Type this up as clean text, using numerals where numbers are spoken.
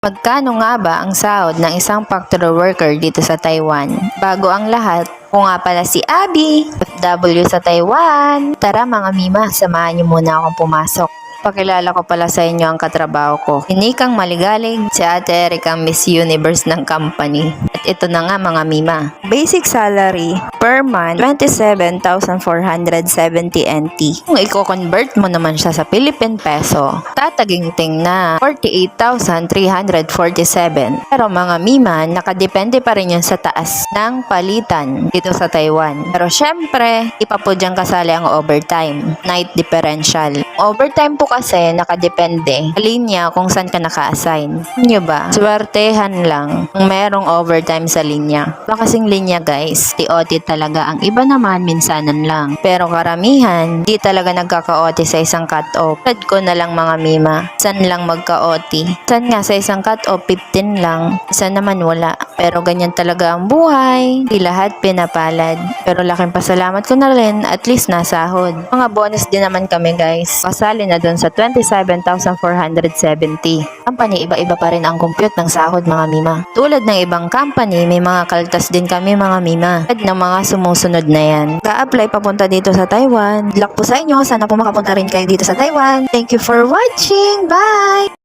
Magkano nga ba ang sahod ng isang factory worker dito sa Taiwan? Bago ang lahat, ako nga pala si Abby, OFW sa Taiwan. Tara mga mima, samahan niyo muna akong pumasok. Pakilala ko pala sa inyo ang katrabaho ko. Inikang maligalig, si Ate Erica ang Miss Universe ng company. At ito na nga mga mima. Basic salary per month, 27,470 NT. Kung i-convert mo naman siya sa Philippine peso, tataginting na 48,347. Pero mga mima, nakadepende pa rin yun sa taas ng palitan dito sa Taiwan. Pero syempre, ipa po dyan kasali ang overtime, night differential. Overtime po kasi nakadepende sa linya kung saan ka naka-assign. Nyo ba? Swertehan lang kung merong overtime sa linya. Kasing linya guys, TOT talaga. Ang iba naman minsanan lang. Pero karamihan, di talaga nagkaka-OT sa isang cut-off. Tad ko na lang mga mima. San lang magka-OT? San nga sa isang cut-off 15 lang. Isa naman wala. Pero ganyan talaga ang buhay. Di lahat pinapalad. Pero laking pasalamat ko na rin, at least nasahod. Mga bonus din naman kami guys. Kasali na doon sa 27,470. Company, iba-iba pa rin ang compute ng sahod mga mima. Tulad ng ibang company, may mga kaltas din kami mga mima. At ng mga sumusunod na yan. Ka-apply papunta dito sa Taiwan. Luck po sa inyo. Sana po makapunta rin kayo dito sa Taiwan. Thank you for watching. Bye!